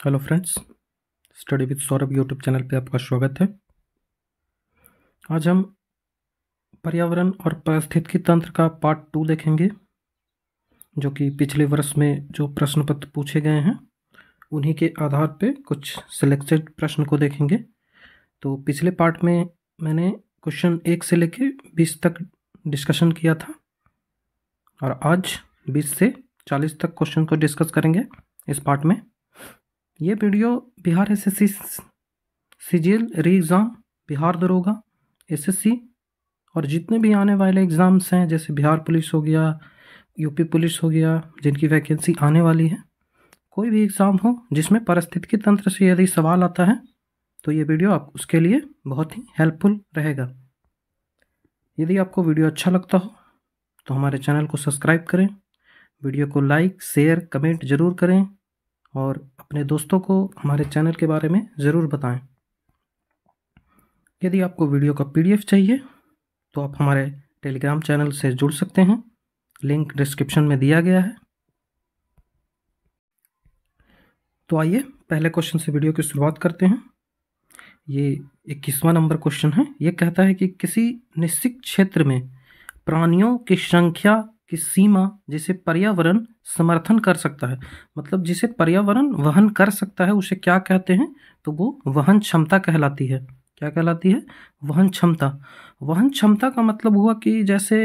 Hello friends, study with Saurabh YouTube channel पे आपका स्वागत है। आज हम पर्यावरण और पारिस्थितिकी तंत्र का पार्ट 2 देखेंगे, जो कि पिछले वर्ष में जो प्रश्न पत्र पूछे गए हैं उन्हीं के आधार पे कुछ सिलेक्टेड प्रश्न को देखेंगे। तो पिछले पार्ट में मैंने क्वेश्चन 1 से लेके 20 तक डिस्कशन किया था और आज 20 से 40 तक क्वेश्चन को डिस्कस करेंगे इस पार्ट में। ये वीडियो बिहार एसएससी सीजीएल री एग्ज़ाम, बिहार दरोगा, एसएससी और जितने भी आने वाले एग्ज़ाम्स हैं जैसे बिहार पुलिस हो गया, यूपी पुलिस हो गया, जिनकी वैकेंसी आने वाली है, कोई भी एग्ज़ाम हो जिसमें पारिस्थितिकी तंत्र से यदि सवाल आता है तो ये वीडियो आप उसके लिए बहुत ही हेल्पफुल रहेगा। यदि आपको वीडियो अच्छा लगता हो तो हमारे चैनल को सब्सक्राइब करें, वीडियो को लाइक शेयर कमेंट ज़रूर करें और अपने दोस्तों को हमारे चैनल के बारे में ज़रूर बताएं। यदि आपको वीडियो का पीडीएफ चाहिए तो आप हमारे टेलीग्राम चैनल से जुड़ सकते हैं, लिंक डिस्क्रिप्शन में दिया गया है। तो आइए पहले क्वेश्चन से वीडियो की शुरुआत करते हैं। ये 21वां नंबर क्वेश्चन है। ये कहता है कि किसी निश्चित क्षेत्र में प्राणियों की संख्या की सीमा जिसे पर्यावरण समर्थन कर सकता है, मतलब जिसे पर्यावरण वहन कर सकता है, उसे क्या कहते हैं? तो वो वहन क्षमता कहलाती है। क्या कहलाती है? वहन क्षमता। वहन क्षमता का मतलब हुआ कि जैसे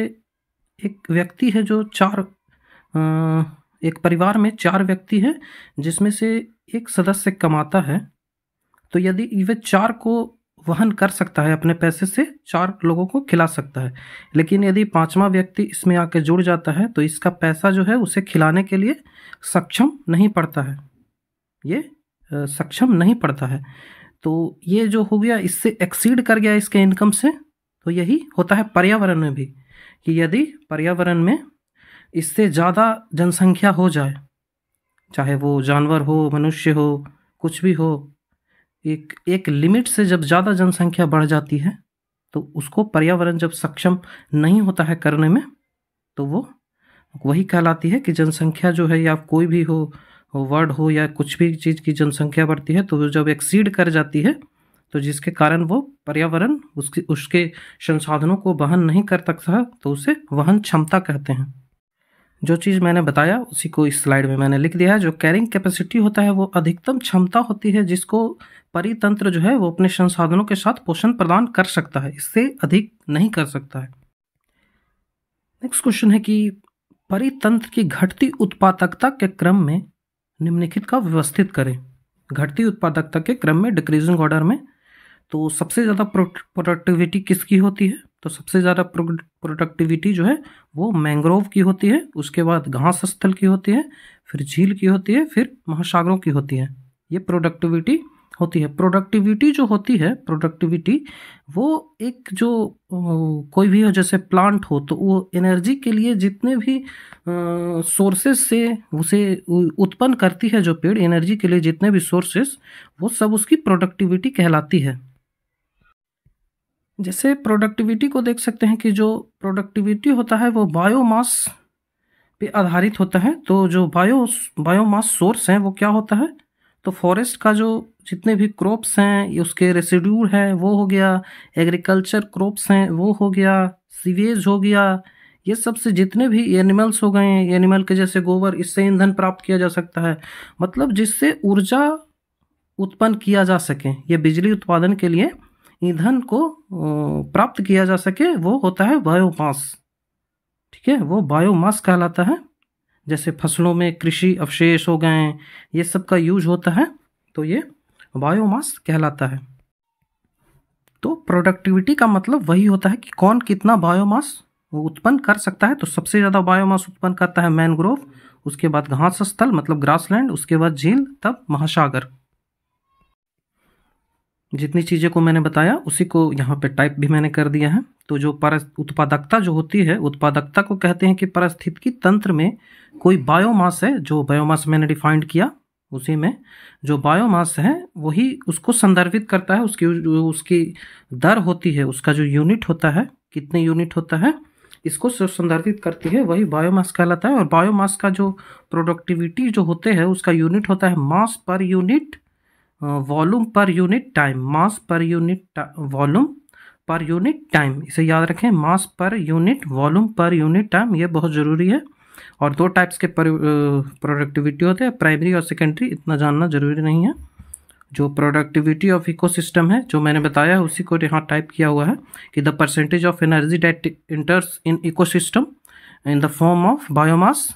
एक व्यक्ति है जो एक परिवार में 4 व्यक्ति हैं जिसमें से एक सदस्य कमाता है, तो यदि वे 4 को वहन कर सकता है, अपने पैसे से 4 लोगों को खिला सकता है, लेकिन यदि 5वां व्यक्ति इसमें आके जुड़ जाता है तो इसका पैसा जो है उसे खिलाने के लिए सक्षम नहीं पड़ता है, ये सक्षम नहीं पड़ता है। तो ये जो हो गया, इससे एक्सीड कर गया इसके इनकम से। तो यही होता है पर्यावरण में भी कि यदि पर्यावरण में इससे ज़्यादा जनसंख्या हो जाए, चाहे वो जानवर हो, मनुष्य हो, कुछ भी हो, एक लिमिट से जब ज़्यादा जनसंख्या बढ़ जाती है तो उसको पर्यावरण जब सक्षम नहीं होता है करने में, तो वो वही कहलाती है कि जनसंख्या जो है, या कोई भी हो, वर्ड हो या कुछ भी चीज़ की जनसंख्या बढ़ती है तो वो जब एक्सीड कर जाती है तो जिसके कारण वो पर्यावरण उसके संसाधनों को वहन नहीं कर सकता, तो उसे वहन क्षमता कहते हैं। जो चीज़ मैंने बताया उसी को इस स्लाइड में मैंने लिख दिया है। जो कैरिंग कैपेसिटी होता है वो अधिकतम क्षमता होती है जिसको परितंत्र जो है वो अपने संसाधनों के साथ पोषण प्रदान कर सकता है, इससे अधिक नहीं कर सकता है। नेक्स्ट क्वेश्चन है कि परितंत्र की घटती उत्पादकता के क्रम में निम्नलिखित का व्यवस्थित करें। घटती उत्पादकता के क्रम में डिक्रीजिंग ऑर्डर में, तो सबसे ज़्यादा प्रोडक्टिविटी किसकी होती है? तो सबसे ज़्यादा प्रोडक्टिविटी जो है वो मैंग्रोव की होती है, उसके बाद घास स्थल की होती है, फिर झील की होती है, फिर महासागरों की होती है। ये प्रोडक्टिविटी होती है। प्रोडक्टिविटी जो होती है, प्रोडक्टिविटी वो एक जो कोई भी हो, जैसे प्लांट हो, तो वो एनर्जी के लिए जितने भी सोर्सेस से उसे उत्पन्न करती है, जो पेड़ एनर्जी के लिए जितने भी सोर्सेस, वो सब उसकी प्रोडक्टिविटी कहलाती है। जैसे प्रोडक्टिविटी को देख सकते हैं कि जो प्रोडक्टिविटी होता है वो बायोमास पे आधारित होता है। तो जो बायोमास सोर्स हैं वो क्या होता है? तो फॉरेस्ट का जो जितने भी क्रॉप्स हैं, उसके रेसिड्यू है वो हो गया, एग्रीकल्चर क्रॉप्स हैं वो हो गया, सीवेज हो गया, ये सब से जितने भी एनिमल्स हो गए, एनिमल के जैसे गोबर, इससे ईंधन प्राप्त किया जा सकता है, मतलब जिससे ऊर्जा उत्पन्न किया जा सके, ये बिजली उत्पादन के लिए ईंधन को प्राप्त किया जा सके, वो होता है बायोमास। ठीक है, वो बायोमास कहलाता है। जैसे फसलों में कृषि अवशेष हो गए, ये सब का यूज होता है, तो ये बायोमास कहलाता है। तो प्रोडक्टिविटी का मतलब वही होता है कि कौन कितना बायोमास उत्पन्न कर सकता है। तो सबसे ज़्यादा बायोमास उत्पन्न करता है मैंग्रोव, उसके बाद घास स्थल मतलब ग्रासलैंड, उसके बाद झील, तब महासागर। जितनी चीज़ें को मैंने बताया उसी को यहाँ पे टाइप भी मैंने कर दिया है। तो जो उत्पादकता जो होती है, उत्पादकता को कहते हैं कि पारिस्थितिकी तंत्र में कोई बायोमास है, जो बायोमास मैंने डिफाइंड किया उसी में जो बायोमास है वही उसको संदर्भित करता है। उसकी दर होती है, उसका जो यूनिट होता है, कितने यूनिट होता है, इसको संदर्भित करती है वही बायोमास कहलाता है। और बायोमास का जो प्रोडक्टिविटी जो होते हैं उसका यूनिट होता है mass per unit volume per unit time. Mass per unit volume per unit time, इसे याद रखें, mass per unit volume per unit time, ये बहुत ज़रूरी है। और दो टाइप्स के प्रोडक्टिविटी होते हैं, प्राइमरी और सेकेंडरी, इतना जानना ज़रूरी नहीं है। जो प्रोडक्टिविटी ऑफ इकोसिस्टम है जो मैंने बताया उसी को यहाँ टाइप किया हुआ है कि the percentage of energy that enters in ecosystem in the form of biomass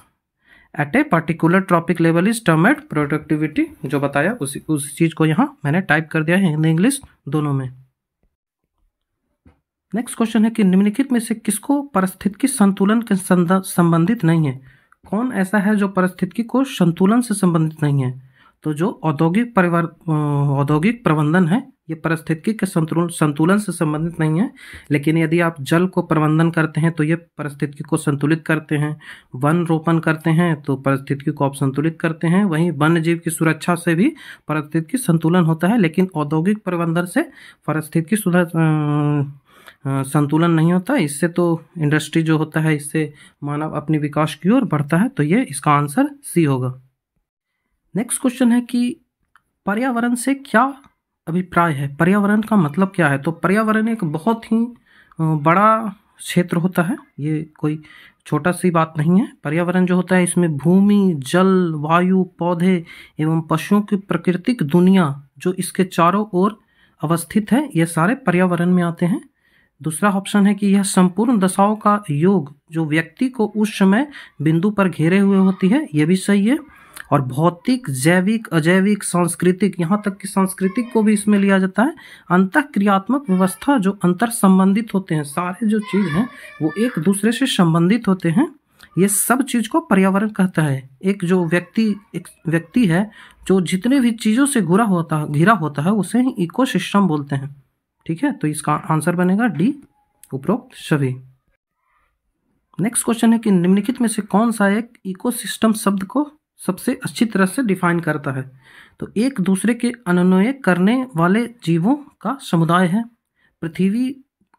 at a particular trophic level is term at productivity. जो बताया उस चीज़ को यहाँ मैंने टाइप कर दिया है हिंदी इंग्लिश दोनों में। नेक्स्ट क्वेश्चन है कि निम्नलिखित में से किसको पारिस्थितिकी संतुलन के संबंधित नहीं है। कौन ऐसा है जो पारिस्थितिकी को संतुलन से संबंधित नहीं है? तो जो औद्योगिक प्रबंधन है ये पारिस्थितिकी के संतुलन से संबंधित नहीं है। लेकिन यदि आप जल को प्रबंधन करते हैं तो ये पारिस्थितिकी को संतुलित करते हैं। वन रोपण करते हैं तो पारिस्थितिकी को आप संतुलित करते हैं। वहीं वन्य जीव की सुरक्षा से भी पारिस्थितिकी संतुलन होता है। लेकिन औद्योगिक प्रबंधन से पारिस्थितिकी संतुलन नहीं होता। इससे तो इंडस्ट्री जो होता है इससे मानव अपनी विकास की ओर बढ़ता है। तो ये इसका आंसर सी होगा। नेक्स्ट क्वेश्चन है कि पर्यावरण से क्या अभिप्राय है? पर्यावरण का मतलब क्या है? तो पर्यावरण एक बहुत ही बड़ा क्षेत्र होता है, ये कोई छोटा सी बात नहीं है। पर्यावरण जो होता है इसमें भूमि, जल, वायु, पौधे एवं पशुओं की प्राकृतिक दुनिया जो इसके चारों ओर अवस्थित है ये सारे पर्यावरण में आते हैं। दूसरा ऑप्शन है कि यह संपूर्ण दशाओं का योग जो व्यक्ति को उस समय बिंदु पर घेरे हुए होती है, यह भी सही है। और भौतिक, जैविक, अजैविक, सांस्कृतिक, यहाँ तक कि सांस्कृतिक को भी इसमें लिया जाता है। अंतःक्रियात्मक व्यवस्था जो अंतर संबंधित होते हैं, सारे जो चीज़ हैं वो एक दूसरे से संबंधित होते हैं, ये सब चीज़ को पर्यावरण कहता है। एक व्यक्ति है जो जितने भी चीज़ों से घिरा होता है उसे ही इकोसिस्टम बोलते हैं। ठीक है, तो इसका आंसर बनेगा डी, उपरोक्त सभी। नेक्स्ट क्वेश्चन है कि निम्नलिखित में से कौन सा एक इकोसिस्टम शब्द को सबसे अच्छी तरह से डिफाइन करता है? तो एक दूसरे के अनुनय करने वाले जीवों का समुदाय है। पृथ्वी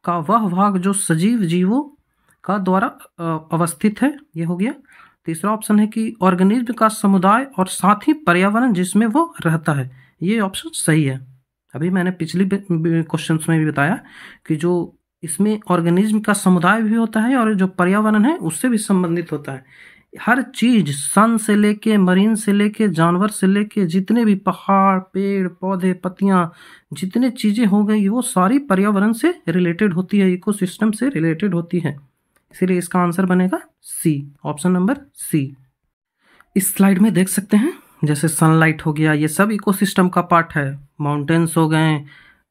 का वह भाग जो सजीव जीवों का द्वारा अवस्थित है, ये हो गया। तीसरा ऑप्शन है कि ऑर्गेनिज्म का समुदाय और साथ ही पर्यावरण जिसमें वो रहता है, ये ऑप्शन सही है। अभी मैंने पिछली क्वेश्चन में भी बताया कि जो इसमें ऑर्गेनिज्म का समुदाय भी होता है और जो पर्यावरण है उससे भी संबंधित होता है। हर चीज, सन से लेके, मरीन से लेके, जानवर से लेके, जितने भी पहाड़, पेड़ पौधे, पत्तियां, जितने चीजें हो गई वो सारी पर्यावरण से रिलेटेड होती है, इकोसिस्टम से रिलेटेड होती है। इसीलिए इसका आंसर बनेगा सी, ऑप्शन नंबर सी। इस स्लाइड में देख सकते हैं जैसे सनलाइट हो गया, ये सब इकोसिस्टम का पार्ट है। माउंटेन्स हो गए,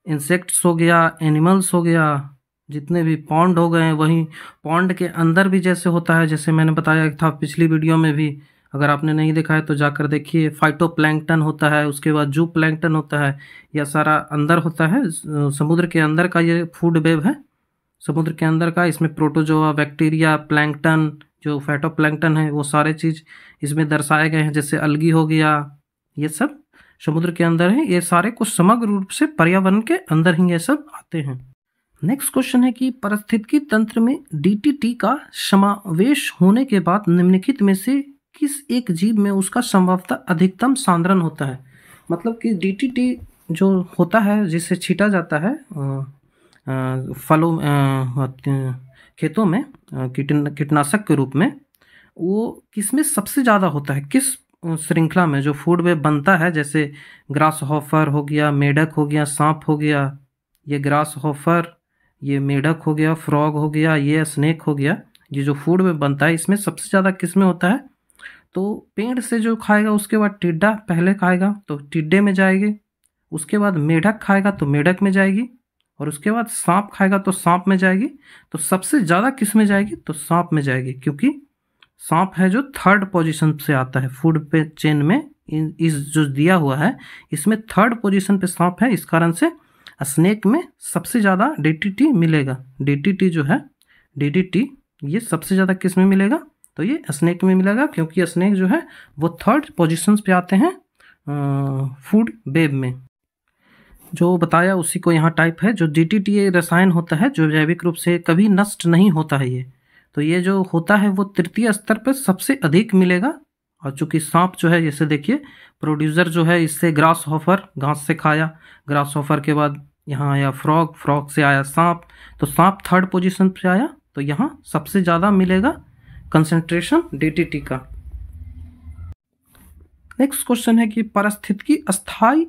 इंसेक्ट्स हो गया, एनिमल्स हो गया, जितने भी पॉन्ड हो गए, वहीं पॉन्ड के अंदर भी जैसे होता है, जैसे मैंने बताया था पिछली वीडियो में भी, अगर आपने नहीं देखा है तो जाकर देखिए। फाइटोप्लैंक्टन होता है, उसके बाद जू प्लैंक्टन होता है, यह सारा अंदर होता है। समुद्र के अंदर का ये फूड वेब है, समुद्र के अंदर का। इसमें प्रोटोजोआ, बैक्टीरिया, प्लैंक्टन, जो फाइटोप्लैंक्टन है वो सारे चीज़ इसमें दर्शाए गए हैं। जैसे अलगी हो गया, ये सब समुद्र के अंदर है। ये सारे कुछ समग्र रूप से पर्यावरण के अंदर ही ये सब आते हैं। नेक्स्ट क्वेश्चन है कि पारिस्थितिकी तंत्र में डीटीटी का समावेश होने के बाद निम्नलिखित में से किस एक जीव में उसका संभवतः अधिकतम सांद्रण होता है? मतलब कि डीटीटी जो होता है जिसे छीटा जाता है फलों, खेतों में कीटनाशक के रूप में, वो किसमें सबसे ज़्यादा होता है? किस श्रृंखला में जो फूड वेब बनता है? जैसे ग्रास हॉफर हो गया, मेढक हो गया, सांप हो गया, ये ग्रास हॉफर, ये मेढक हो गया, फ्रॉग हो गया, ये स्नेक हो गया। ये जो फूड वेब बनता है इसमें सबसे ज़्यादा किस में होता है? तो पेड़ से जो खाएगा उसके बाद टिड्डा पहले खाएगा तो टिड्डे में जाएगी, उसके बाद मेढक खाएगा तो मेढक में जाएगी, और उसके बाद सांप खाएगा तो सांप में जाएगी। तो सबसे ज़्यादा किस में जाएगी? तो सांप में जाएगी, क्योंकि सांप है जो थर्ड पोजीशन से आता है फूड पे चेन में। इस जो दिया हुआ है इसमें थर्ड पोजीशन पे सांप है, इस कारण से स्नेक में सबसे ज़्यादा डीटीटी मिलेगा। डीटीटी जो है, डीटीटी ये सबसे ज़्यादा किस में मिलेगा? तो ये स्नेक में मिलेगा, क्योंकि स्नेक जो है वो थर्ड पोजीशन पे आते हैं फूड वेब में। जो बताया उसी को यहाँ टाइप है। जो डीटीटी रसायन होता है जो जैविक रूप से कभी नष्ट नहीं होता है, ये तो ये जो होता है वो तृतीय स्तर पर सबसे अधिक मिलेगा। और चूंकि सांप जो है, जैसे देखिए प्रोड्यूसर जो है इससे ग्रास हॉफर, घास से खाया, ग्रास हॉफर के बाद यहाँ आया फ्रॉग, फ्रॉग से आया सांप, तो सांप थर्ड पोजीशन पे आया। तो यहाँ सबसे ज़्यादा मिलेगा कंसंट्रेशन डीटीटी का। नेक्स्ट क्वेश्चन है कि पारिस्थितिकी अस्थाई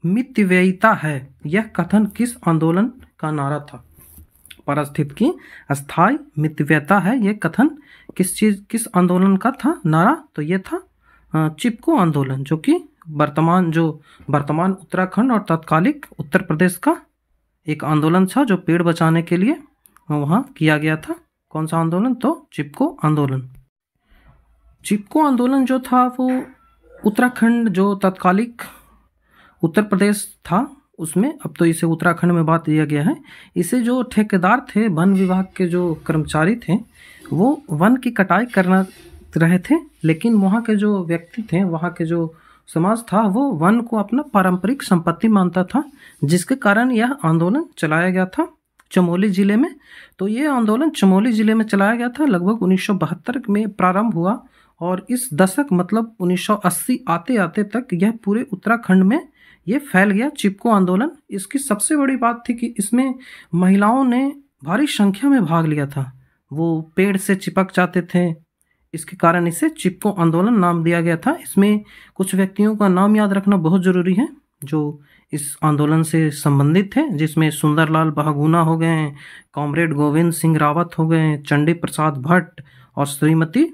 मितव्ययिता है, यह कथन किस आंदोलन का नारा था? पारिस्थितिकी अस्थाई मितव्ययिता है, यह कथन किस आंदोलन का था नारा? तो ये था चिपको आंदोलन, जो कि वर्तमान उत्तराखंड और तत्कालिक उत्तर प्रदेश का एक आंदोलन था जो पेड़ बचाने के लिए वहाँ किया गया था। कौन सा आंदोलन? तो चिपको आंदोलन। चिपको आंदोलन जो था वो उत्तराखंड, जो तत्कालिक उत्तर प्रदेश था उसमें, अब तो इसे उत्तराखंड में बांट दिया गया है। इसे जो ठेकेदार थे, वन विभाग के जो कर्मचारी थे, वो वन की कटाई करना रहे थे, लेकिन वहाँ के जो व्यक्ति थे, वहाँ के जो समाज था, वो वन को अपना पारंपरिक संपत्ति मानता था, जिसके कारण यह आंदोलन चलाया गया था चमोली जिले में। तो ये आंदोलन चमोली जिले में चलाया गया था, लगभग 1972 में प्रारंभ हुआ और इस दशक मतलब 1980 आते आते तक यह पूरे उत्तराखंड में ये फैल गया चिपको आंदोलन। इसकी सबसे बड़ी बात थी कि इसमें महिलाओं ने भारी संख्या में भाग लिया था, वो पेड़ से चिपक जाते थे, इसके कारण इसे चिपको आंदोलन नाम दिया गया था। इसमें कुछ व्यक्तियों का नाम याद रखना बहुत ज़रूरी है जो इस आंदोलन से संबंधित थे, जिसमें सुंदरलाल बहुगुणा हो गए, कॉमरेड गोविंद सिंह रावत हो गए, चंडी प्रसाद भट्ट और श्रीमती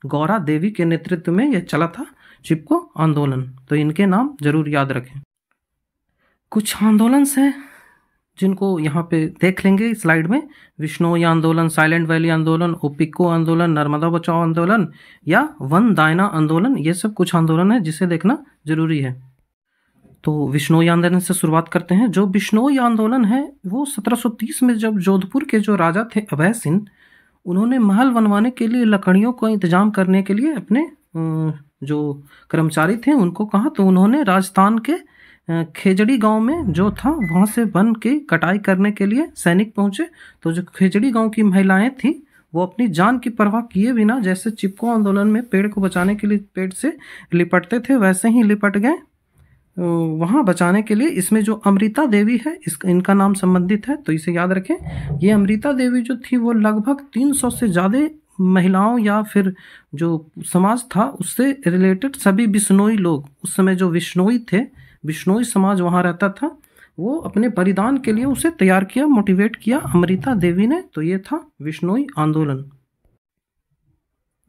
गौरा देवी के नेतृत्व में यह चला था चिपको आंदोलन। तो इनके नाम जरूर याद रखें। कुछ आंदोलन हैं जिनको यहाँ पे देख लेंगे स्लाइड में। विश्नोई आंदोलन, साइलेंट वैली आंदोलन, ओपिको आंदोलन, नर्मदा बचाओ आंदोलन या वन दायना आंदोलन, ये सब कुछ आंदोलन है जिसे देखना जरूरी है। तो विश्नोई आंदोलन से शुरुआत करते हैं। जो विश्नोई आंदोलन है वो 1730 में जब जोधपुर के जो राजा थे अभय सिंह, उन्होंने महल बनवाने के लिए लकड़ियों को इंतजाम करने के लिए अपने जो कर्मचारी थे उनको कहा, तो उन्होंने राजस्थान के खेजड़ी गांव में जो था वहाँ से वन की कटाई करने के लिए सैनिक पहुँचे। तो जो खेजड़ी गांव की महिलाएं थी वो अपनी जान की परवाह किए बिना, जैसे चिपको आंदोलन में पेड़ को बचाने के लिए पेड़ से लिपटते थे, वैसे ही लिपट गए वहाँ बचाने के लिए। इसमें जो अमृता देवी है इनका नाम संबंधित है, तो इसे याद रखें। ये अमृता देवी जो थी वो लगभग 300 से ज़्यादा महिलाओं या फिर जो समाज था उससे रिलेटेड सभी बिश्नोई लोग, उस समय जो बिश्नोई थे, बिश्नोई समाज वहाँ रहता था, वो अपने बलिदान के लिए उसे तैयार किया, मोटिवेट किया अमृता देवी ने। तो ये था बिश्नोई आंदोलन।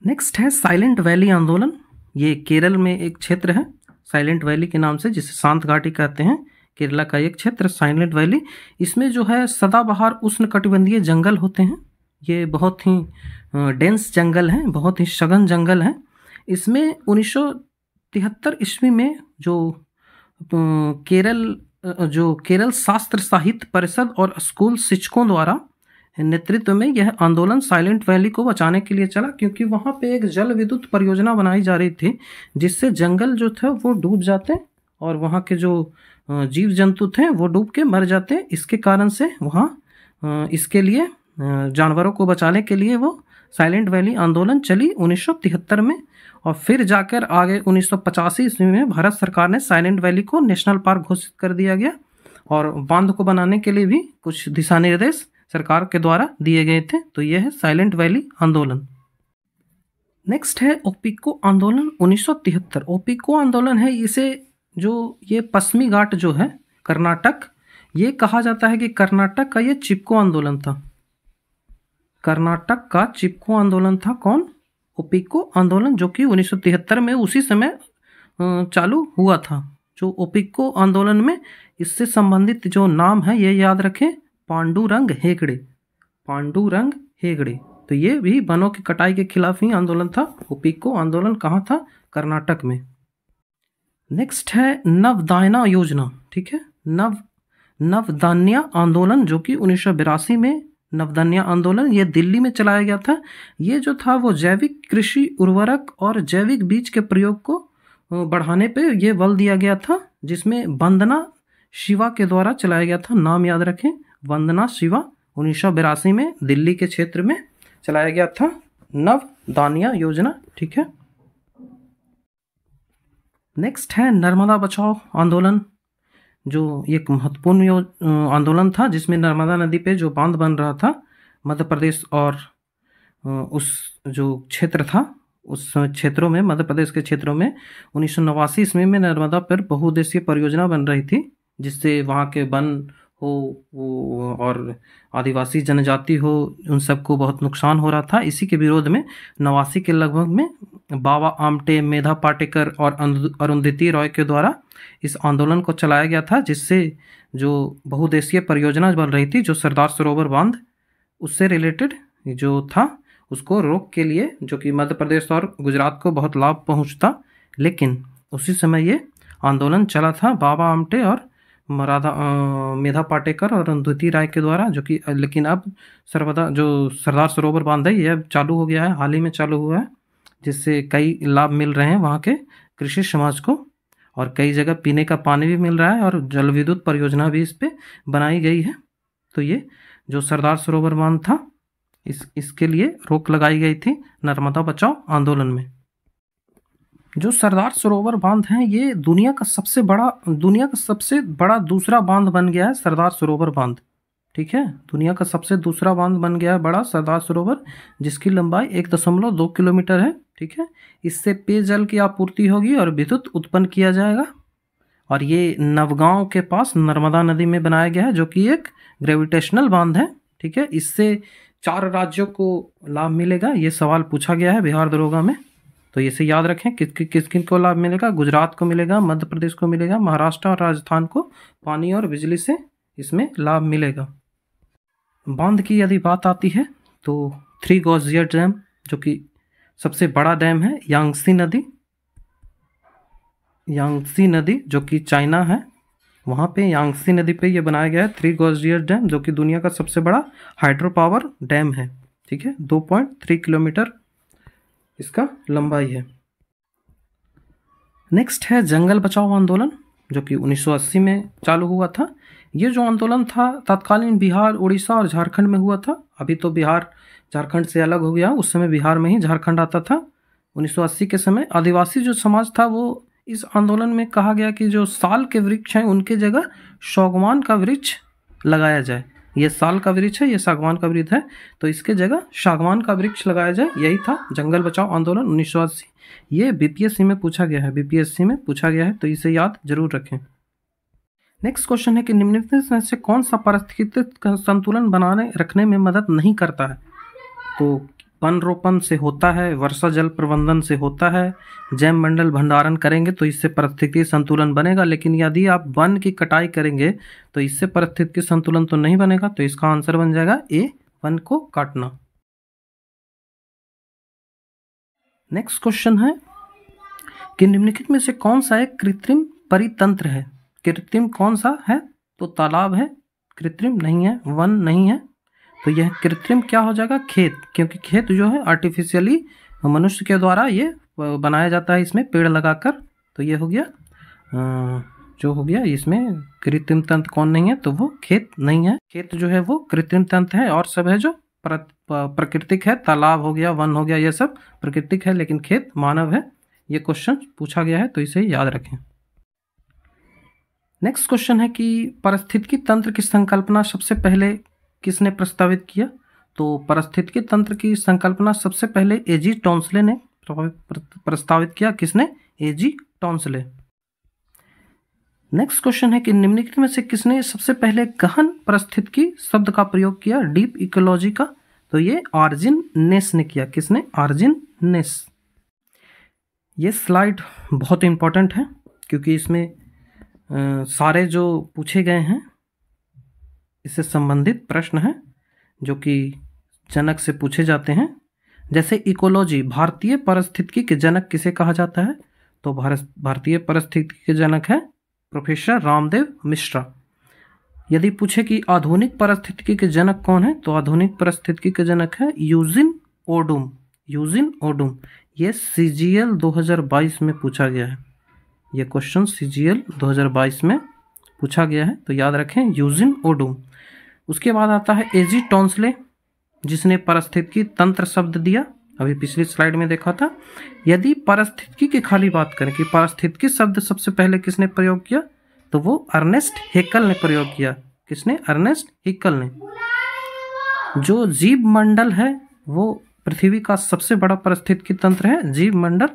नेक्स्ट है साइलेंट वैली आंदोलन। ये केरल में एक क्षेत्र है साइलेंट वैली के नाम से, जिसे शांत घाटी कहते हैं, केरला का एक क्षेत्र साइलेंट वैली। इसमें जो है सदाबहार उष्णकटिबंधीय जंगल होते हैं। ये बहुत ही डेंस जंगल हैं, बहुत ही सघन जंगल हैं। इसमें 1973 ईस्वी में जो केरल शास्त्र साहित्य परिषद और स्कूल शिक्षकों द्वारा नेतृत्व में यह आंदोलन साइलेंट वैली को बचाने के लिए चला, क्योंकि वहाँ पे एक जल विद्युत परियोजना बनाई जा रही थी जिससे जंगल जो थे वो डूब जाते और वहाँ के जो जीव जंतु थे वो डूब के मर जाते। इसके कारण से वहाँ इसके लिए जानवरों को बचाने के लिए वो साइलेंट वैली आंदोलन चली 1973 में। और फिर जाकर आगे 1985 ईस्वी में भारत सरकार ने साइलेंट वैली को नेशनल पार्क घोषित कर दिया गया और बांध को बनाने के लिए भी कुछ दिशा निर्देश सरकार के द्वारा दिए गए थे। तो यह है साइलेंट वैली आंदोलन। नेक्स्ट है ओपिको आंदोलन 1973। ओपिको आंदोलन है, इसे जो ये पश्चिमी घाट जो है कर्नाटक, ये कहा जाता है कि कर्नाटक का ये चिपको आंदोलन था। कर्नाटक का चिपको आंदोलन था कौन? ओपिको आंदोलन, जो कि 1973 में उसी समय चालू हुआ था। जो ओपिको आंदोलन में इससे संबंधित जो नाम है ये याद रखें, पांडुरंग हेगड़े। पांडुरंग हेगड़े। तो ये भी वनों की कटाई के खिलाफ ही आंदोलन था। ओपिको आंदोलन कहाँ था? कर्नाटक में। नेक्स्ट है नवदान्या योजना। ठीक है, नवदान्या आंदोलन, जो कि 1982 में नवदान्या आंदोलन ये दिल्ली में चलाया गया था। ये जो था वो जैविक कृषि उर्वरक और जैविक बीज के प्रयोग को बढ़ाने पे ये बल दिया गया था, जिसमें वंदना शिवा के द्वारा चलाया गया था। नाम याद रखें, वंदना शिवा। 1982 में दिल्ली के क्षेत्र में चलाया गया था नवदानिया योजना। ठीक है। नेक्स्ट है नर्मदा बचाओ आंदोलन, जो एक महत्वपूर्ण आंदोलन था जिसमें नर्मदा नदी पे जो बांध बन रहा था मध्य प्रदेश और उस जो क्षेत्र था उस क्षेत्रों में, मध्य प्रदेश के क्षेत्रों में 1989 ईस्वी में नर्मदा पर बहुउद्देशीय परियोजना बन रही थी, जिससे वहाँ के वन हो वो और आदिवासी जनजाति हो, उन सबको बहुत नुकसान हो रहा था। इसी के विरोध में 89 के लगभग में बाबा आमटे, मेधा पाटेकर और अरुंधति रॉय के द्वारा इस आंदोलन को चलाया गया था, जिससे जो बहुउद्देशीय परियोजना बन रही थी, जो सरदार सरोवर बांध उससे रिलेटेड जो था, उसको रोक के लिए, जो कि मध्य प्रदेश और गुजरात को बहुत लाभ पहुंचता। लेकिन उसी समय ये आंदोलन चला था बाबा आमटे और मेधा पाटेकर और अरुंधति राय के द्वारा, जो कि लेकिन अब सरदार सरोवर बांध है ये अब चालू हो गया है, हाल ही में चालू हुआ है, जिससे कई लाभ मिल रहे हैं वहाँ के कृषि समाज को, और कई जगह पीने का पानी भी मिल रहा है और जल विद्युत परियोजना भी इस पे बनाई गई है। तो ये जो सरदार सरोवर बांध था इसके लिए रोक लगाई गई थी नर्मदा बचाओ आंदोलन में। जो सरदार सरोवर बांध है ये दुनिया का सबसे बड़ा दूसरा बांध बन गया है सरदार सरोवर बांध। ठीक है, दुनिया का सबसे दूसरा बांध बन गया है बड़ा सरदार सरोवर, जिसकी लंबाई 1.2 किलोमीटर है। ठीक है, इससे पेयजल की आपूर्ति होगी और विद्युत उत्पन्न किया जाएगा, और ये नवगांव के पास नर्मदा नदी में बनाया गया है, जो कि एक ग्रेविटेशनल बांध है। ठीक है, इससे 4 राज्यों को लाभ मिलेगा। ये सवाल पूछा गया है बिहार दरोगा में, तो इसे याद रखें किस किन को लाभ मिलेगा। गुजरात को मिलेगा, मध्य प्रदेश को मिलेगा, महाराष्ट्र और राजस्थान को पानी और बिजली से इसमें लाभ मिलेगा। बांध की यदि बात आती है तो 3 गॉर्जियर डैम, जो कि सबसे बड़ा डैम है, यांगसी नदी जो कि चाइना है, वहाँ पे यांगसी नदी पे ये बनाया गया है 3 गॉर्जियर डैम, जो कि दुनिया का सबसे बड़ा हाइड्रो पावर डैम है। ठीक है, 2.3 किलोमीटर इसका लंबाई है। नेक्स्ट है जंगल बचाओ आंदोलन, जो कि 1980 में चालू हुआ था। ये जो आंदोलन था तत्कालीन बिहार, उड़ीसा और झारखंड में हुआ था। अभी तो बिहार झारखंड से अलग हो गया, उस समय बिहार में ही झारखंड आता था। 1980 के समय आदिवासी जो समाज था वो इस आंदोलन में कहा गया कि जो साल के वृक्ष हैं उनके जगह सागवान का वृक्ष लगाया जाए। ये साल का वृक्ष है, ये सागवान का वृक्ष है, तो इसके जगह सागवान का वृक्ष लगाया जाए। यही था जंगल बचाओ आंदोलन 1980। ये बीपीएससी में पूछा गया है, तो इसे याद जरूर रखें। नेक्स्ट क्वेश्चन है कि निम्नलिखित में से कौन सा पारिस्थितिक संतुलन बनाने रखने में मदद नहीं करता है। तो वन रोपण से होता है, वर्षा जल प्रबंधन से होता है, जैव मंडल भंडारण करेंगे तो इससे पारिस्थितिक संतुलन बनेगा। लेकिन यदि आप वन की कटाई करेंगे तो इससे पारिस्थितिक संतुलन तो नहीं बनेगा। तो इसका आंसर बन जाएगा ए, वन को काटना। नेक्स्ट क्वेश्चन है कि निम्नलिखित में से कौन सा एक कृत्रिम परितंत्र है। कृत्रिम कौन सा है? तो तालाब है, कृत्रिम नहीं है, वन नहीं है। तो यह कृत्रिम क्या हो जाएगा? खेत, क्योंकि खेत जो है आर्टिफिशियली मनुष्य के द्वारा ये बनाया जाता है, इसमें पेड़ लगाकर। तो ये हो गया जो हो गया, इसमें कृत्रिम तंत्र कौन नहीं है, तो वो खेत नहीं है। खेत जो है वो कृत्रिम तंत्र है, और सब है जो प्राकृतिक है। तालाब हो गया, वन हो गया, ये सब प्राकृतिक है, लेकिन खेत मानव है। ये क्वेश्चन पूछा गया है, तो इसे याद रखें। नेक्स्ट क्वेश्चन है कि पारिस्थितिकी तंत्र की संकल्पना सबसे पहले किसने प्रस्तावित किया। तो पारिस्थितिकी तंत्र की संकल्पना सबसे पहले एजी टॉन्सले ने प्रस्तावित किया। किसने? एजी टॉन्सले। नेक्स्ट क्वेश्चन है कि निम्नलिखित में से किसने सबसे पहले गहन पारिस्थितिकी शब्द का प्रयोग किया, डीप इकोलॉजी का। तो ये ऑर्जिन नेस ने किया। किसने? ऑर्जिन नेस। ये स्लाइड बहुत इंपॉर्टेंट है, क्योंकि इसमें सारे जो पूछे गए हैं इससे संबंधित प्रश्न हैं जो कि जनक से पूछे जाते हैं। जैसे इकोलॉजी, भारतीय पारिस्थितिकी के जनक किसे कहा जाता है। तो भारतीय पारिस्थितिकी के जनक है प्रोफेसर रामदेव मिश्रा। यदि पूछे कि आधुनिक पारिस्थितिकी के जनक कौन है, तो आधुनिक पारिस्थितिकी के जनक है यूजिन ओडुम। यूजिन ओडुम। ये सीजीएल 2022 में पूछा गया है। ये क्वेश्चन सीजीएल 2022 में पूछा गया है, तो याद रखें यूजिन ओडुम। उसके बाद आता है एजी टॉन्सले। जिसने पारिस्थितिकी तंत्र शब्द दिया? अभी पिछली स्लाइड में देखा था। यदि पारिस्थितिकी की खाली बात करें कि पारिस्थितिकी शब्द सबसे पहले किसने प्रयोग किया, तो वो अर्नेस्ट हेक्कल ने प्रयोग किया। किसने? अर्नेस्ट हेक्कल ने। जो जीव मंडल है वो पृथ्वी का सबसे बड़ा पारिस्थितिकी तंत्र है, जीव मंडल।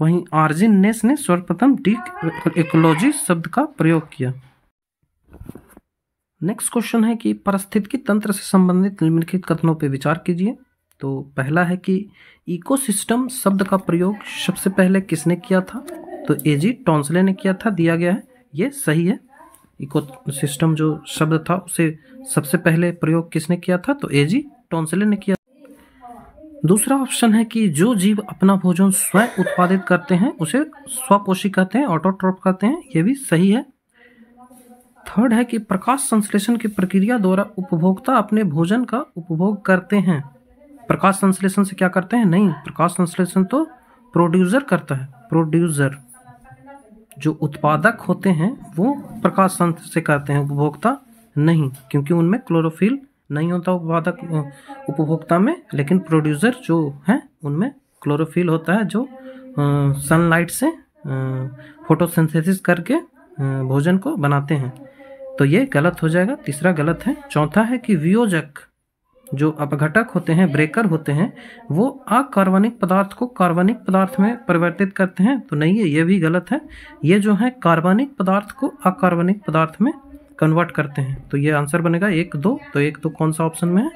वहीं आर्जिनेस ने सर्वप्रथम डीप इकोलॉजी शब्द का प्रयोग किया। नेक्स्ट क्वेश्चन है कि पारिस्थितिकी तंत्र से संबंधित निम्नलिखित कथनों पर विचार कीजिए। तो पहला है कि इकोसिस्टम शब्द का प्रयोग सबसे पहले किसने किया था? तो एजी टॉन्सले ने किया था, दिया गया है, ये सही है। इकोसिस्टम जो शब्द था उसे सबसे पहले प्रयोग किसने किया था? तो एजी टॉन्सले ने किया। दूसरा ऑप्शन है कि जो जीव अपना भोजन स्वयं उत्पादित करते हैं उसे स्वपोषी कहते हैं, ऑटोट्रॉफ कहते हैं, ये भी सही है। थर्ड है कि प्रकाश संश्लेषण की प्रक्रिया द्वारा उपभोक्ता अपने भोजन का उपभोग करते हैं। प्रकाश संश्लेषण से क्या करते हैं? नहीं, प्रकाश संश्लेषण तो प्रोड्यूसर करता है। प्रोड्यूसर जो उत्पादक होते हैं वो प्रकाश संश्लेषण से करते हैं, उपभोक्ता नहीं, क्योंकि उनमें क्लोरोफिल नहीं होता उपभोक्ता में, लेकिन प्रोड्यूसर जो है उनमें क्लोरोफिल होता है, जो सनलाइट से फोटोसिंथेसिस करके भोजन को बनाते हैं। तो ये गलत हो जाएगा, तीसरा गलत है। चौथा है कि वियोजक जो अपघटक होते हैं, ब्रेकर होते हैं, वो अकार्बनिक पदार्थ को कार्बनिक पदार्थ में परिवर्तित करते हैं। तो नहीं है, ये भी गलत है। ये जो है कार्बनिक पदार्थ को अकार्बनिक पदार्थ में कन्वर्ट करते हैं। तो ये आंसर बनेगा 1, 2। तो 1, 2 कौन सा ऑप्शन में है?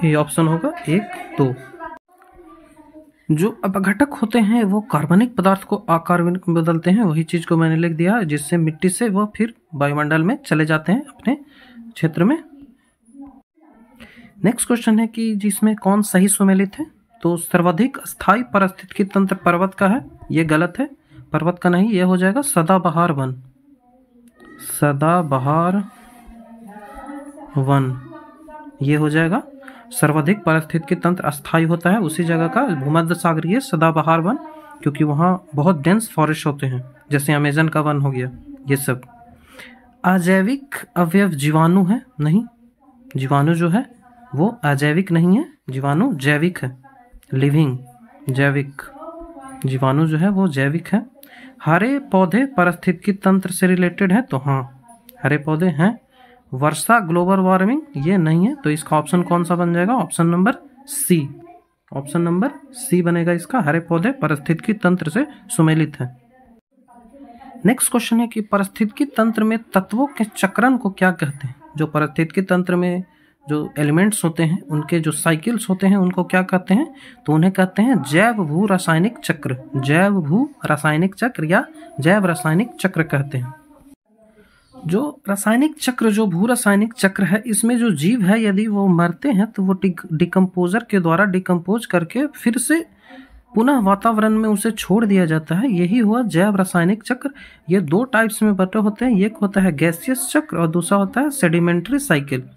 ए ऑप्शन होगा 1, 2। जो अपघटक होते हैं वो कार्बनिक पदार्थ को अकार्बनिक में बदलते हैं, वही चीज़ को मैंने लिख दिया, जिससे मिट्टी से वो फिर वायुमंडल में चले जाते हैं अपने क्षेत्र में। नेक्स्ट क्वेश्चन है कि जिसमें कौन सही सुमेलित है? तो सर्वाधिक स्थायी पारिस्थितिकी तंत्र पर्वत का है, ये गलत है। पर्वत का नहीं, ये हो जाएगा सदाबहार वन। सदाबहार वन ये हो जाएगा। सर्वाधिक पारिस्थितिकी तंत्र अस्थायी होता है उसी जगह का भूमध्य सागरीय सदाबहार वन, क्योंकि वहाँ बहुत डेंस फॉरेस्ट होते हैं, जैसे अमेजन का वन हो गया ये सब। अजैविक अवयव जीवाणु है? नहीं, जीवाणु जो है वो अजैविक नहीं है, जीवाणु जैविक है, लिविंग जैविक। जीवाणु जो है वो जैविक है। हरे पौधे पारिस्थितिकी तंत्र से रिलेटेड है? तो हाँ, हरे पौधे हैं। वर्षा ग्लोबल वार्मिंग ये नहीं है, तो इसका ऑप्शन कौन सा बन जाएगा? Option number C. Option number C बनेगा इसका, हरे पौधे पारिस्थितिकी तंत्र से सुमेलित है। नेक्स्ट क्वेश्चन है कि पारिस्थितिकी तंत्र में तत्वों के चक्रण को क्या कहते हैं? जो पारिस्थितिकी तंत्र में जो एलिमेंट्स होते हैं उनके जो साइकिल्स होते हैं उनको क्या कहते हैं? तो उन्हें कहते हैं जैव भू रासायनिक चक्र। जैव भू रासायनिक चक्र या जैव रासायनिक चक्र कहते हैं। जो रासायनिक चक्र, जो भू रासायनिक चक्र है, इसमें जो जीव है यदि वो मरते हैं तो वो डिकम्पोजर के द्वारा डिकम्पोज करके फिर से पुनः वातावरण में उसे छोड़ दिया जाता है, यही हुआ जैव रासायनिक चक्र। ये 2 टाइप्स में बटे होते हैं, एक होता है गैसियस चक्र और दूसरा होता है सेडिमेंट्री साइकिल।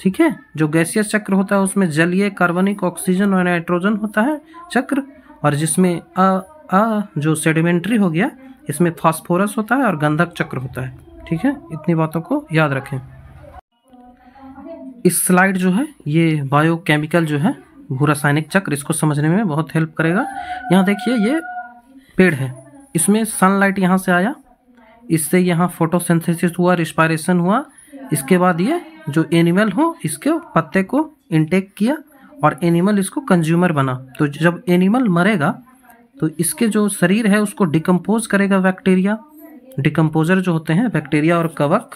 ठीक है, जो गैसियस चक्र होता है उसमें जलीय, कार्बनिक, ऑक्सीजन और नाइट्रोजन होता है चक्र, और जिसमें जो सेडिमेंट्री हो गया इसमें फास्फोरस होता है और गंधक चक्र होता है। ठीक है, इतनी बातों को याद रखें। इस स्लाइड जो है ये बायोकेमिकल जो है भू रासायनिक चक्र, इसको समझने में बहुत हेल्प करेगा। यहाँ देखिए ये पेड़ है, इसमें सनलाइट यहाँ से आया, इससे यहाँ फोटोसिंथेसिस हुआ, रिस्पायरेशन हुआ, इसके बाद ये जो एनिमल हो इसके पत्ते को इनटेक किया और एनिमल इसको कंज्यूमर बना। तो जब एनिमल मरेगा तो इसके जो शरीर है उसको डिकम्पोज करेगा बैक्टीरिया। डिकम्पोजर जो होते हैं बैक्टीरिया और कवक,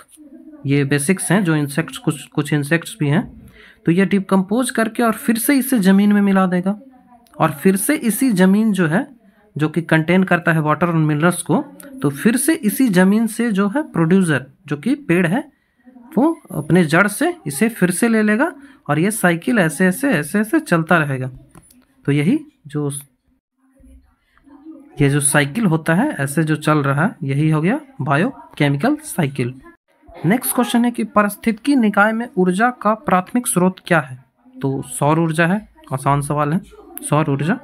ये बेसिक्स हैं, जो इंसेक्ट्स कुछ इंसेक्ट्स भी हैं, तो ये डिकम्पोज करके और फिर से इसे ज़मीन में मिला देगा, और फिर से इसी ज़मीन जो है जो कि कंटेन करता है वाटर और मिनरल्स को, तो फिर से इसी ज़मीन से जो है प्रोड्यूसर जो कि पेड़ है वो अपने जड़ से इसे फिर से ले लेगा, और ये साइकिल ऐसे ऐसे ऐसे ऐसे चलता रहेगा। तो यही जो साइकिल होता है ऐसे जो चल रहा है, यही हो गया बायोकेमिकल साइकिल। नेक्स्ट क्वेश्चन है कि पारिस्थितिकी निकाय में ऊर्जा का प्राथमिक स्रोत क्या है? तो सौर ऊर्जा है, आसान सवाल है। सौर ऊर्जा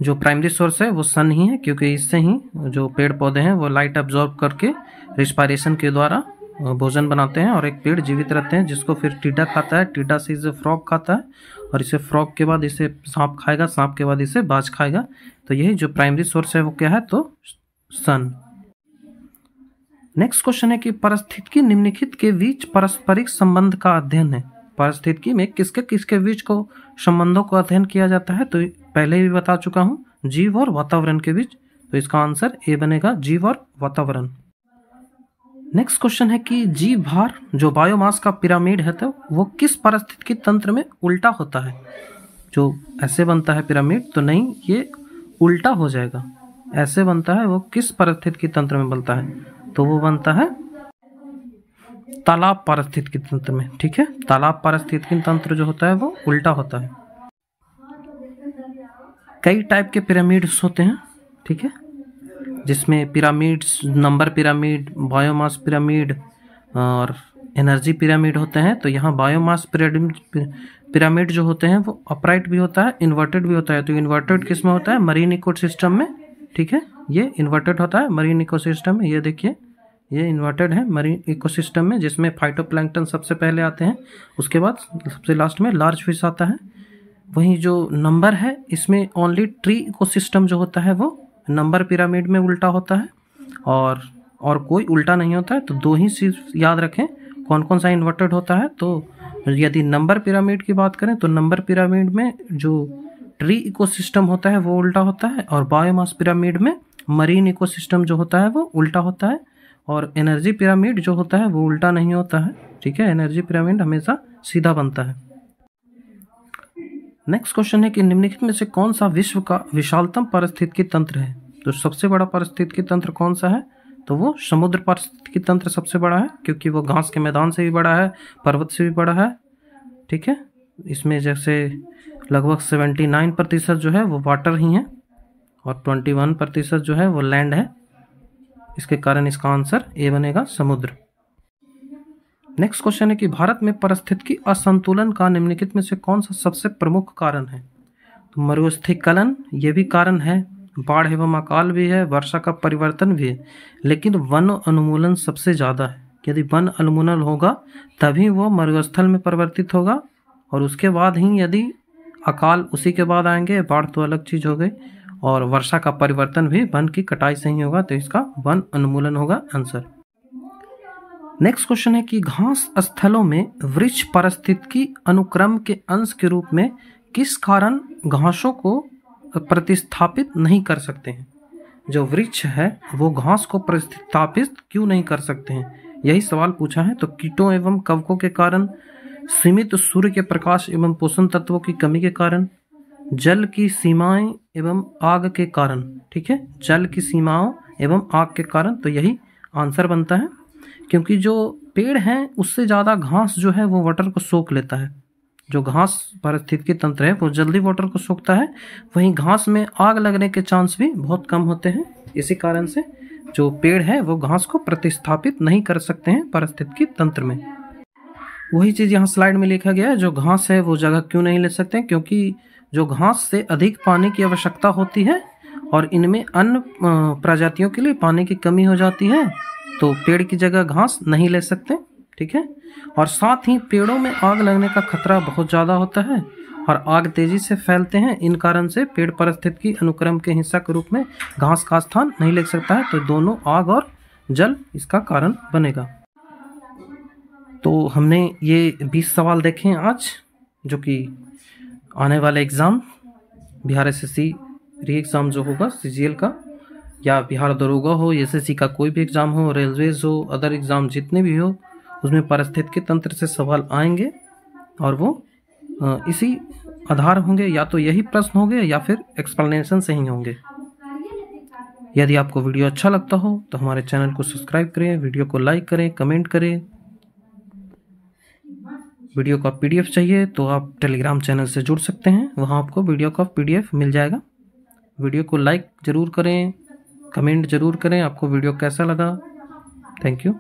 जो प्राइमरी सोर्स है वो सन ही है, क्योंकि इससे ही जो पेड़ पौधे हैं वो लाइट अब्जॉर्ब करके रिस्पायरेशन के द्वारा भोजन बनाते हैं और एक पेड़ जीवित रहते हैं जिसको फिर टिड्डा खाता है, टिड्डा से इसे फ्रॉग खाता है और इसे फ्रॉग के बाद इसे सांप खाएगा, सांप के बाद इसे बाज खाएगा। तो यही जो प्राइमरी सोर्स है वो क्या है, तो सन। नेक्स्ट क्वेश्चन है कि पारिस्थितिकी निम्नलिखित के बीच पारस्परिक संबंध का अध्ययन है। पारिस्थितिकी में किसके किसके बीच को संबंधों को अध्ययन किया जाता है, तो पहले भी बता चुका हूँ, जीव और वातावरण के बीच। तो इसका आंसर ए बनेगा, जीव और वातावरण। नेक्स्ट क्वेश्चन है कि जीव भार जो बायोमास का पिरामिड है तो वो किस पारिस्थितिकी तंत्र में उल्टा होता है। जो ऐसे बनता है पिरामिड, तो नहीं, ये उल्टा हो जाएगा। ऐसे बनता है, वो किस पारिस्थितिकी तंत्र में बनता है, तो वो बनता है तालाब पारिस्थितिकी तंत्र में। ठीक है, तालाब पारिस्थितिकी तंत्र जो होता है वो उल्टा होता है। कई टाइप के पिरामिड्स होते हैं, ठीक है, जिसमें pyramids, number pyramid, biomass pyramid और एनर्जी पिरामिड होते हैं। तो यहाँ बायोमास पिरामिड जो होते हैं वो अपराइट भी होता है, इन्वर्टेड भी होता है। तो इन्वर्टेड किस में होता है, मरीन इकोसिस्टम में। ठीक है, ये इन्वर्टेड होता है मरीन इकोसिस्टम में। ये देखिए, ये इन्वर्टेड है मरीन इकोसिस्टम में, जिसमें फाइटोप्लैंक्टन सबसे पहले आते हैं, उसके बाद सबसे लास्ट में लार्ज फिश आता है। वहीं जो नंबर है, इसमें ओनली ट्री इकोसिस्टम जो होता है वो नंबर पिरामिड में उल्टा होता है, और कोई उल्टा नहीं होता है। तो दो ही चीज याद रखें कौन कौन सा इन्वर्टेड होता है। तो यदि नंबर पिरामिड की बात करें तो नंबर पिरामिड में जो ट्री इकोसिस्टम होता है वो उल्टा होता है, और बायोमास पिरामिड में मरीन इकोसिस्टम जो होता है वो उल्टा होता है, और एनर्जी पिरामिड जो होता है वो उल्टा नहीं होता है। ठीक है, एनर्जी पिरामिड हमेशा सीधा बनता है। नेक्स्ट क्वेश्चन है कि निम्नलिखित में से कौन सा विश्व का विशालतम पारिस्थितिकी तंत्र है। तो सबसे बड़ा पारिस्थितिकी तंत्र कौन सा है, तो वो समुद्र पारिस्थितिकी तंत्र सबसे बड़ा है, क्योंकि वो घास के मैदान से भी बड़ा है, पर्वत से भी बड़ा है। ठीक है, इसमें जैसे लगभग 79% जो है वो वाटर ही है और 21% जो है वो लैंड है। इसके कारण इसका आंसर ए बनेगा, समुद्र। नेक्स्ट क्वेश्चन है कि भारत में पारिस्थितिकी असंतुलन का निम्नलिखित में से कौन सा सबसे प्रमुख कारण है। तो मरुस्थलीकरण ये भी कारण है, बाढ़ एवं अकाल भी है, वर्षा का परिवर्तन भी है, लेकिन वन उन्मूलन सबसे ज़्यादा है। यदि वन उन्मूलन होगा तभी वो मरुस्थल में परिवर्तित होगा, और उसके बाद ही यदि अकाल उसी के बाद आएंगे, बाढ़ तो अलग चीज़ हो गई, और वर्षा का परिवर्तन भी वन की कटाई से ही होगा। तो इसका वन उन्मूलन होगा आंसर। नेक्स्ट क्वेश्चन है कि घास स्थलों में वृक्ष पारिस्थितिकी अनुक्रम के अंश के रूप में किस कारण घासों को प्रतिस्थापित नहीं कर सकते हैं। जो वृक्ष है वो घास को प्रतिस्थापित क्यों नहीं कर सकते हैं, यही सवाल पूछा है। तो कीटों एवं कवकों के कारण, सीमित सूर्य के प्रकाश एवं पोषण तत्वों की कमी के कारण, जल की सीमाएं एवं आग के कारण। ठीक है, जल की सीमाओं एवं आग के कारण। तो यही आंसर बनता है, क्योंकि जो पेड़ हैं उससे ज़्यादा घास जो है वो वाटर को सोख लेता है। जो घास पारिस्थितिकी तंत्र है वो जल्दी वाटर को सोखता है, वहीं घास में आग लगने के चांस भी बहुत कम होते हैं। इसी कारण से जो पेड़ है वो घास को प्रतिस्थापित नहीं कर सकते हैं पारिस्थितिकी तंत्र में। वही चीज़ यहाँ स्लाइड में लिखा गया है, जो घास है वो जगह क्यों नहीं ले सकते, क्योंकि जो घास से अधिक पानी की आवश्यकता होती है और इनमें अन्य प्रजातियों के लिए पानी की कमी हो जाती है, तो पेड़ की जगह घास नहीं ले सकते। ठीक है, और साथ ही पेड़ों में आग लगने का खतरा बहुत ज़्यादा होता है और आग तेजी से फैलते हैं। इन कारण से पेड़ पारिस्थितिकी अनुक्रम के हिस्सा के रूप में घास का स्थान नहीं ले सकता है। तो दोनों आग और जल इसका कारण बनेगा। तो हमने ये 20 सवाल देखे हैं आज, जो कि आने वाले एग्ज़ाम बिहार एसएससी री एग्ज़ाम जो होगा सीजीएल का, या बिहार दरोगा हो, एसएससी का कोई भी एग्ज़ाम हो, रेलवेज हो, अदर एग्ज़ाम जितने भी हो, उसमें पारिस्थितिकी तंत्र से सवाल आएंगे और वो इसी आधार होंगे, या तो यही प्रश्न होंगे या फिर एक्सप्लेनेशन से ही होंगे। यदि आपको वीडियो अच्छा लगता हो तो हमारे चैनल को सब्सक्राइब करें, वीडियो को लाइक करें, कमेंट करें। वीडियो का पीडीएफ चाहिए तो आप टेलीग्राम चैनल से जुड़ सकते हैं, वहाँ आपको वीडियो का पीडीएफ मिल जाएगा। वीडियो को लाइक ज़रूर करें, कमेंट ज़रूर करें आपको वीडियो कैसा लगा। Thank you.